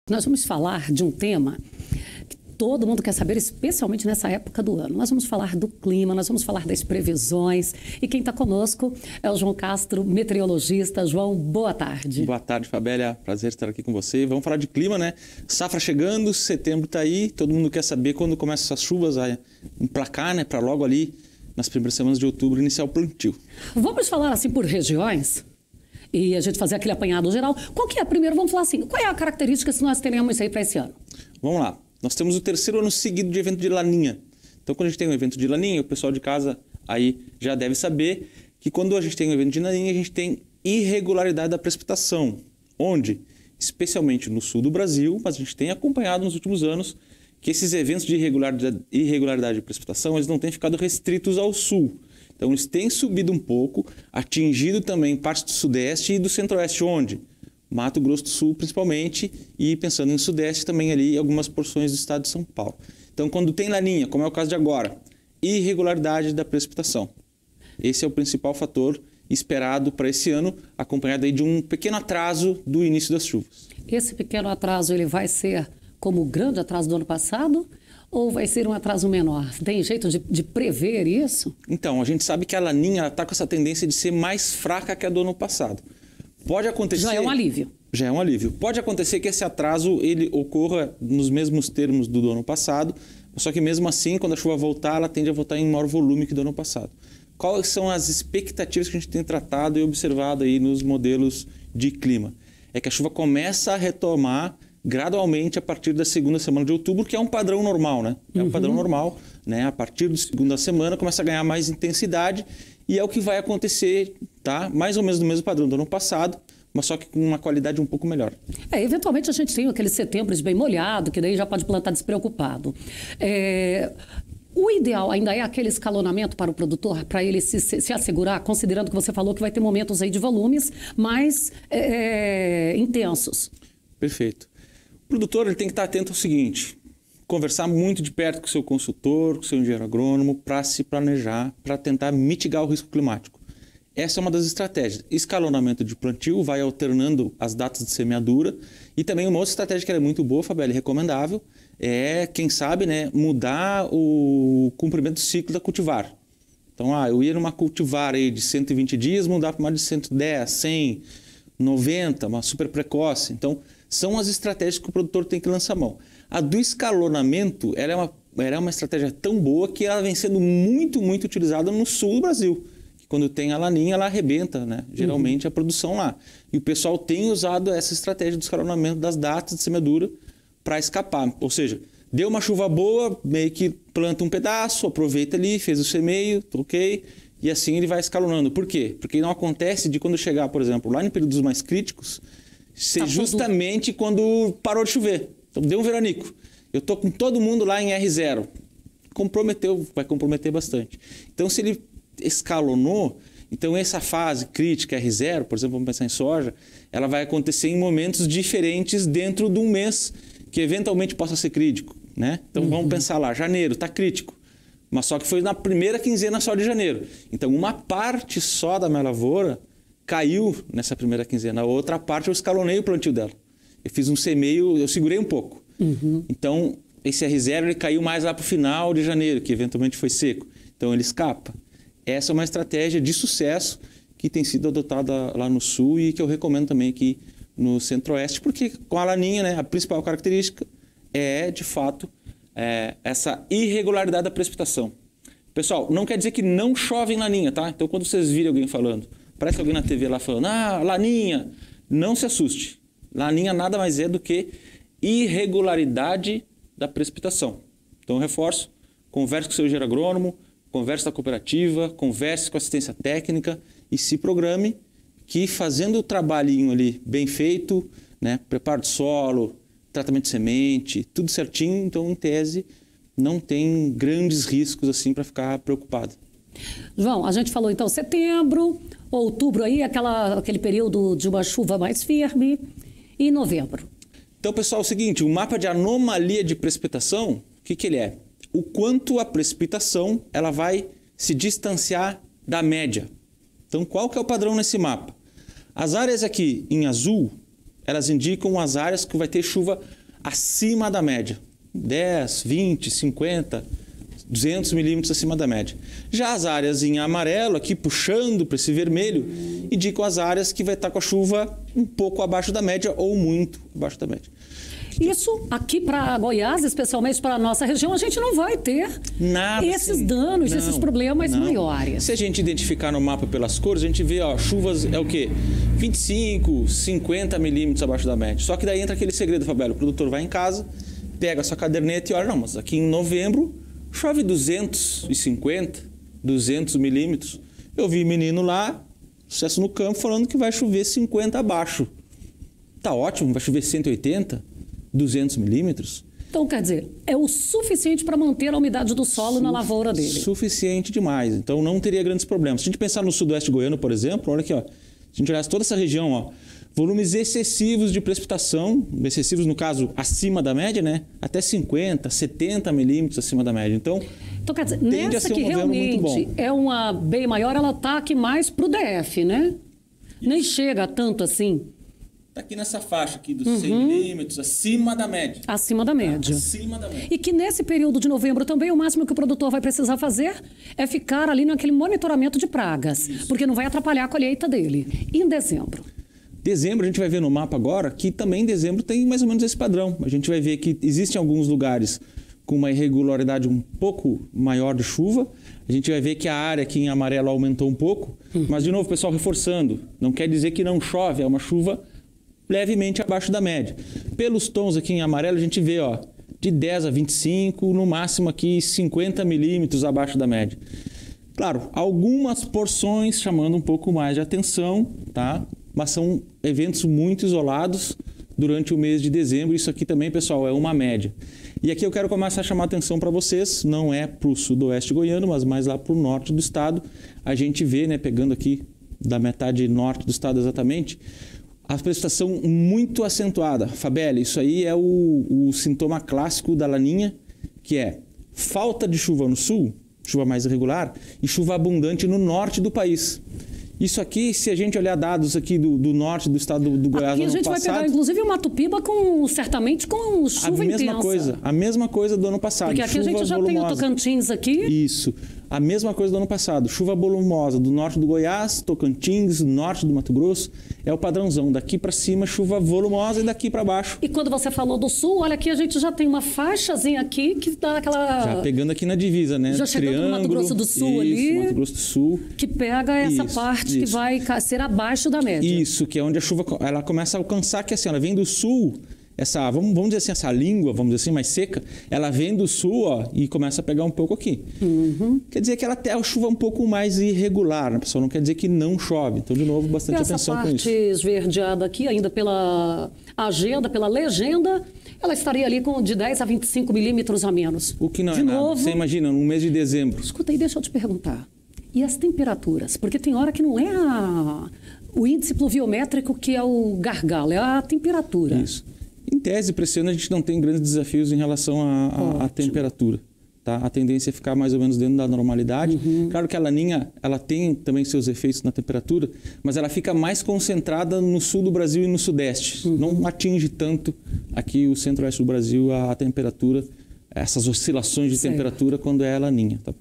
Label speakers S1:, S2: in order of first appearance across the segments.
S1: Nós vamos falar de um tema que todo mundo quer saber, especialmente nessa época do ano. Nós vamos falar do clima, nós vamos falar das previsões. E quem está conosco é o João Castro, meteorologista. João, boa tarde.
S2: Boa tarde, Fabélia. Prazer estar aqui com você. Vamos falar de clima, né? Safra chegando, setembro está aí. Todo mundo quer saber quando começam essas chuvas a emplacar, né? Para logo ali, nas primeiras semanas de outubro, iniciar o plantio.
S1: Vamos falar assim por regiões? E a gente fazer aquele apanhado geral. Qual que é? Primeiro, vamos falar assim, qual é a característica que nós teremos aí para esse ano?
S2: Vamos lá. Nós temos o terceiro ano seguido de evento de Laninha. Então, quando a gente tem um evento de Laninha, o pessoal de casa aí já deve saber que quando a gente tem um evento de Laninha, a gente tem irregularidade da precipitação. Onde? Especialmente no sul do Brasil, mas a gente tem acompanhado nos últimos anos que esses eventos de irregularidade de precipitação, eles não têm ficado restritos ao sul. Então, eles têm subido um pouco, atingido também parte do sudeste e do centro-oeste, onde? Mato Grosso do Sul, principalmente, e pensando em sudeste também ali, algumas porções do estado de São Paulo. Então, quando tem laninha, como é o caso de agora, irregularidade da precipitação. Esse é o principal fator esperado para esse ano, acompanhado aí de um pequeno atraso do início das chuvas.
S1: Esse pequeno atraso, ele vai ser como o grande atraso do ano passado? Ou vai ser um atraso menor? Tem jeito de prever isso?
S2: Então, a gente sabe que a laninha está com essa tendência de ser mais fraca que a do ano passado. Pode acontecer...
S1: Já é um alívio.
S2: Já é um alívio. Pode acontecer que esse atraso ele ocorra nos mesmos termos do ano passado, só que mesmo assim, quando a chuva voltar, ela tende a voltar em maior volume que do ano passado. Quais são as expectativas que a gente tem tratado e observado aí nos modelos de clima? É que a chuva começa a retomar gradualmente a partir da segunda semana de outubro, que é um padrão normal, né? É um padrão normal, né? A partir da segunda semana começa a ganhar mais intensidade e é o que vai acontecer, tá? Mais ou menos no mesmo padrão do ano passado, mas só que com uma qualidade um pouco melhor.
S1: Eventualmente a gente tem aquele setembro bem molhado, que daí já pode plantar despreocupado. O ideal ainda é aquele escalonamento para o produtor, para ele se assegurar, considerando que você falou que vai ter momentos aí de volumes mais intensos.
S2: Perfeito. O produtor ele tem que estar atento ao seguinte, conversar muito de perto com o seu consultor, com o seu engenheiro agrônomo, para se planejar, para tentar mitigar o risco climático. Essa é uma das estratégias. Escalonamento de plantio, vai alternando as datas de semeadura. E também uma outra estratégia que é muito boa, Fabélia, recomendável, é, quem sabe, né, mudar o comprimento do ciclo da cultivar. Então, eu ia numa cultivar aí de 120 dias, mudar para uma de 110, 100, 90, uma super precoce. Então, são as estratégias que o produtor tem que lançar mão. A do escalonamento, ela é uma estratégia tão boa que ela vem sendo muito, muito utilizada no sul do Brasil. Quando tem a laninha, ela arrebenta, né? Geralmente, a produção lá. E o pessoal tem usado essa estratégia do escalonamento das datas de semeadura para escapar. Ou seja, deu uma chuva boa, meio que planta um pedaço, aproveita ali, fez o semeio, ok, e assim ele vai escalonando. Por quê? Porque não acontece de quando chegar, por exemplo, lá em períodos mais críticos, ser justamente quando parou de chover. Então, deu um veranico. Eu estou com todo mundo lá em R0. Comprometeu, vai comprometer bastante. Então, se ele escalonou, então essa fase crítica R0, por exemplo, vamos pensar em soja, ela vai acontecer em momentos diferentes dentro de um mês que eventualmente possa ser crítico, né? Então vamos pensar lá, janeiro está crítico, mas só que foi na primeira quinzena só de janeiro. Então uma parte só da minha lavoura caiu nessa primeira quinzena, a outra parte eu escalonei o plantio dela. Eu fiz um semeio, eu segurei um pouco. Então esse R0 ele caiu mais lá para o final de janeiro, que eventualmente foi seco. Então ele escapa. Essa é uma estratégia de sucesso que tem sido adotada lá no sul e que eu recomendo também aqui no centro-oeste, porque com a laninha, né, a principal característica é, de fato, essa irregularidade da precipitação. Pessoal, não quer dizer que não chove em laninha, tá? Então, quando vocês virem alguém falando, parece alguém na TV lá falando, laninha, não se assuste. Laninha nada mais é do que irregularidade da precipitação. Então, eu reforço, converse com o seu engenheiro agrônomo, converse com a cooperativa, converse com a assistência técnica e se programe que fazendo o trabalhinho ali bem feito, né, preparo de solo, tratamento de semente, tudo certinho, então em tese não tem grandes riscos assim para ficar preocupado.
S1: João, a gente falou então setembro, outubro aí, aquele período de uma chuva mais firme e novembro.
S2: Então pessoal, é o seguinte, o mapa de anomalia de precipitação, o que ele é? O quanto a precipitação ela vai se distanciar da média. Então, qual que é o padrão nesse mapa? As áreas aqui em azul elas indicam as áreas que vai ter chuva acima da média. 10, 20, 50, 200 milímetros acima da média. Já as áreas em amarelo, aqui puxando para esse vermelho, indicam as áreas que vai estar com a chuva um pouco abaixo da média ou muito abaixo da média.
S1: Isso aqui para Goiás, especialmente para a nossa região, a gente não vai ter esses danos, esses problemas maiores.
S2: Se a gente identificar no mapa pelas cores, a gente vê, ó, chuvas é o quê? 25, 50 milímetros abaixo da média. Só que daí entra aquele segredo, Fabelo. O produtor vai em casa, pega a sua caderneta e olha, não, mas aqui em novembro chove 250, 200 milímetros. Eu vi menino lá, sucesso no campo, falando que vai chover 50 abaixo. Tá ótimo, vai chover 180, 200 milímetros.
S1: Então, quer dizer, é o suficiente para manter a umidade do solo na lavoura dele.
S2: Suficiente demais. Então, não teria grandes problemas. Se a gente pensar no sudoeste goiano, por exemplo, olha aqui, ó. Se a gente olhasse toda essa região, ó, volumes excessivos de precipitação, excessivos no caso acima da média, né? Até 50, 70 milímetros acima da média. Então
S1: quer dizer, nessa que realmente é uma bem maior, ela está aqui mais para o DF, né? Isso. Nem chega tanto assim.
S2: Está aqui nessa faixa aqui dos 100 milímetros, acima da média.
S1: Acima da média.
S2: Acima da média.
S1: E que nesse período de novembro também, o máximo que o produtor vai precisar fazer é ficar ali naquele monitoramento de pragas, isso, porque não vai atrapalhar a colheita dele. E em dezembro?
S2: Dezembro, a gente vai ver no mapa agora que também em dezembro tem mais ou menos esse padrão. A gente vai ver que existem alguns lugares com uma irregularidade um pouco maior de chuva. A gente vai ver que a área aqui em amarelo aumentou um pouco. Mas, de novo, pessoal, reforçando, não quer dizer que não chove, é uma chuva levemente abaixo da média. Pelos tons aqui em amarelo, a gente vê, ó, de 10 a 25, no máximo aqui 50 milímetros abaixo da média. Claro, algumas porções chamando um pouco mais de atenção, tá? Mas são eventos muito isolados durante o mês de dezembro. Isso aqui também, pessoal, é uma média. E aqui eu quero começar a chamar a atenção para vocês, não é para o sudoeste goiano, mas mais lá para o norte do estado. A gente vê, né, pegando aqui da metade norte do estado exatamente, a precipitação muito acentuada. Fabeli, isso aí é o sintoma clássico da laninha, que é falta de chuva no sul, chuva mais irregular, e chuva abundante no norte do país. Isso aqui, se a gente olhar dados aqui do norte do estado do Goiás no ano passado... Aqui a gente vai pegar,
S1: inclusive, o Mato Piba certamente com chuva intensa.
S2: A mesma coisa do ano passado.
S1: Porque aqui chuva a gente já volumosa. Tem o Tocantins aqui.
S2: Isso. A mesma coisa do ano passado. Chuva volumosa do norte do Goiás, Tocantins, norte do Mato Grosso. É o padrãozão. Daqui para cima, chuva volumosa e daqui para baixo.
S1: E quando você falou do sul, olha aqui, a gente já tem uma faixazinha aqui que dá aquela...
S2: Já pegando aqui na divisa, né?
S1: Já chegando no Mato Grosso do Sul ali.
S2: Mato Grosso do Sul.
S1: Que pega essa parte que vai ser abaixo da média.
S2: Isso, que é onde a chuva ela começa a alcançar, que assim, ela vem do sul, essa, vamos dizer assim, essa língua, vamos dizer assim, mais seca, ela vem do sul, ó, e começa a pegar um pouco aqui. Quer dizer que ela tem a chuva um pouco mais irregular, né, pessoal? Não quer dizer que não chove. Então, de novo, bastante atenção com isso.
S1: Essa parte esverdeada aqui, ainda pela agenda, pela legenda, ela estaria ali com de 10 a 25 milímetros a menos.
S2: O que não é nada. Você imagina, no mês de dezembro.
S1: Escuta aí, deixa eu te perguntar. E as temperaturas? Porque tem hora que não é o índice pluviométrico que é o gargalo, é a temperatura.
S2: Isso. Em tese, para esse ano, a gente não tem grandes desafios em relação à temperatura. Tá? A tendência é ficar mais ou menos dentro da normalidade. Claro que a laninha ela tem também seus efeitos na temperatura, mas ela fica mais concentrada no sul do Brasil e no sudeste. Não atinge tanto aqui o centro-oeste do Brasil a temperatura, essas oscilações de temperatura quando é a laninha. Tá?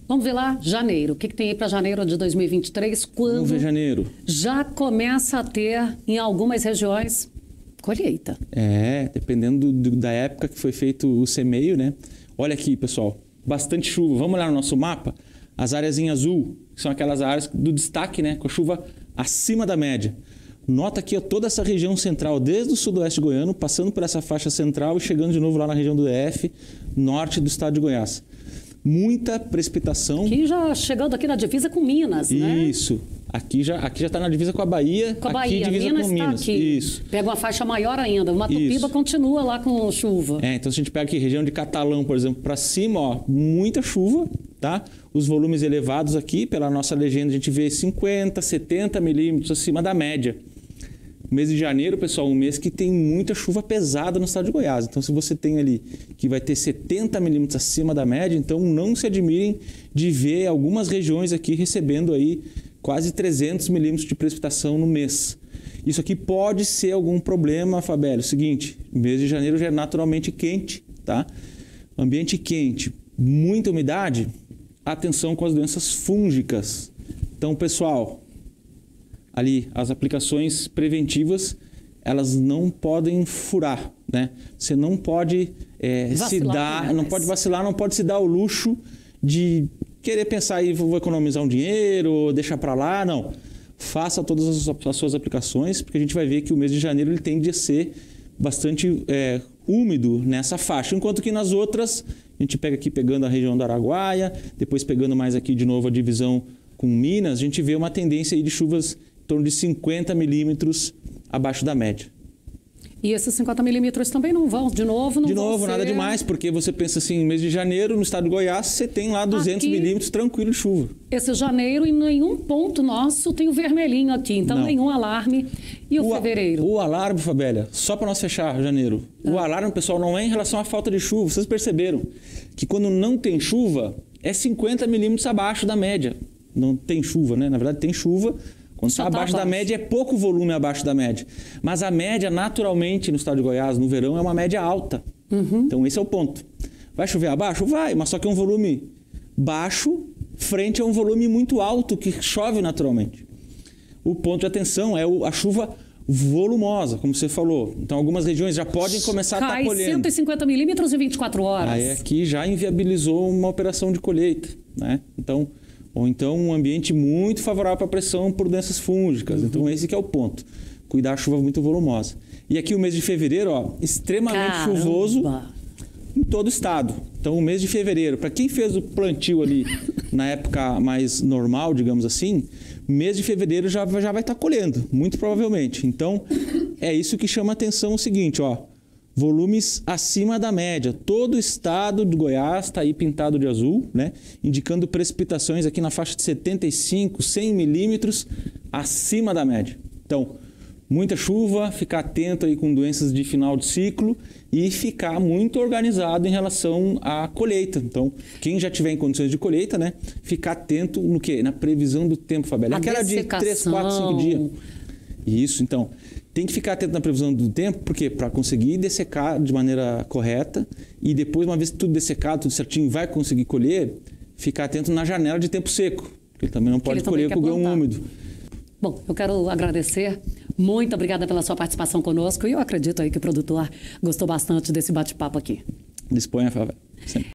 S1: Vamos ver lá, janeiro. O que tem aí para janeiro de 2023? Quando
S2: vamos ver janeiro.
S1: Já começa a ter, em algumas regiões, colheita.
S2: Dependendo da época que foi feito o semeio, né? Olha aqui, pessoal, bastante chuva. Vamos olhar no nosso mapa, as áreas em azul, que são aquelas áreas do destaque, né? Com a chuva acima da média. Nota aqui toda essa região central, desde o sudoeste goiano, passando por essa faixa central e chegando de novo lá na região do DF, norte do estado de Goiás. Muita precipitação.
S1: Aqui já chegando aqui na divisa com Minas, né?
S2: Isso. Aqui já está na divisa com a Bahia.
S1: Com a Bahia.
S2: Aqui divisa
S1: Minas
S2: com Minas.
S1: Aqui.
S2: Isso.
S1: Pega uma faixa maior ainda. O Mato Piba continua lá com chuva.
S2: Então se a gente pega aqui região de Catalão, por exemplo, para cima, ó, muita chuva, tá? Os volumes elevados aqui, pela nossa legenda, a gente vê 50, 70 milímetros acima da média. O mês de janeiro, pessoal, um mês que tem muita chuva pesada no estado de Goiás. Então, se você tem ali que vai ter 70 milímetros acima da média, então não se admirem de ver algumas regiões aqui recebendo aí quase 300 milímetros de precipitação no mês. Isso aqui pode ser algum problema, Fabélio. Seguinte, mês de janeiro já é naturalmente quente, tá? Ambiente quente, muita umidade, atenção com as doenças fúngicas. Então, pessoal, ali as aplicações preventivas, elas não podem furar, né? Você não pode pode vacilar, não pode se dar o luxo de querer pensar aí, vou economizar um dinheiro, deixar para lá, não. Faça todas as suas aplicações, porque a gente vai ver que o mês de janeiro ele tende a ser bastante úmido nessa faixa, enquanto que nas outras, a gente pega aqui pegando a região do Araguaia, depois pegando mais aqui de novo a divisão com Minas, a gente vê uma tendência aí de chuvas em torno de 50 milímetros abaixo da média.
S1: E esses 50 milímetros também não vão, de novo,
S2: nada demais, porque você pensa assim, no mês de janeiro, no estado de Goiás, você tem lá 200 milímetros tranquilo de chuva.
S1: Esse janeiro, em nenhum ponto nosso tem o vermelhinho aqui, então nenhum alarme. E o fevereiro?
S2: O alarme, Fabélia, só para nós fechar janeiro, o alarme, pessoal, não é em relação à falta de chuva. Vocês perceberam que quando não tem chuva, é 50 milímetros abaixo da média. Não tem chuva, né? Na verdade, tem chuva. Quando está abaixo da média, é pouco volume abaixo da média. Mas a média, naturalmente, no estado de Goiás, no verão, é uma média alta. Então, esse é o ponto. Vai chover abaixo? Vai, mas só que é um volume baixo frente a um volume muito alto que chove naturalmente. O ponto de atenção é a chuva volumosa, como você falou. Então, algumas regiões já podem começar a estar colhendo.
S1: 150 milímetros em 24 horas.
S2: Aí aqui já inviabilizou uma operação de colheita, né? Ou então um ambiente muito favorável para a pressão por doenças fúngicas. Então, esse que é o ponto. Cuidar da chuva muito volumosa. E aqui o mês de fevereiro, extremamente chuvoso em todo o estado. Então, o mês de fevereiro, para quem fez o plantio ali na época mais normal, digamos assim, mês de fevereiro já vai estar colhendo, muito provavelmente. Então, é isso que chama a atenção o seguinte, volumes acima da média. Todo o estado do Goiás está aí pintado de azul, né? Indicando precipitações aqui na faixa de 75, 100 milímetros acima da média. Então, muita chuva, ficar atento aí com doenças de final de ciclo e ficar muito organizado em relação à colheita. Então, quem já tiver em condições de colheita, né? Ficar atento no quê? Na previsão do tempo, Fabélia. Aquela de 3, 4, 5 dias. Isso, então. Tem que ficar atento na previsão do tempo, porque para conseguir dessecar de maneira correta e depois, uma vez que tudo dessecado, tudo certinho, vai conseguir colher, ficar atento na janela de tempo seco, porque ele também não pode colher com o grão úmido.
S1: Bom, eu quero agradecer. Muito obrigada pela sua participação conosco e eu acredito aí que o produtor gostou bastante desse bate-papo aqui.
S2: Disponha, Fábio. Sempre.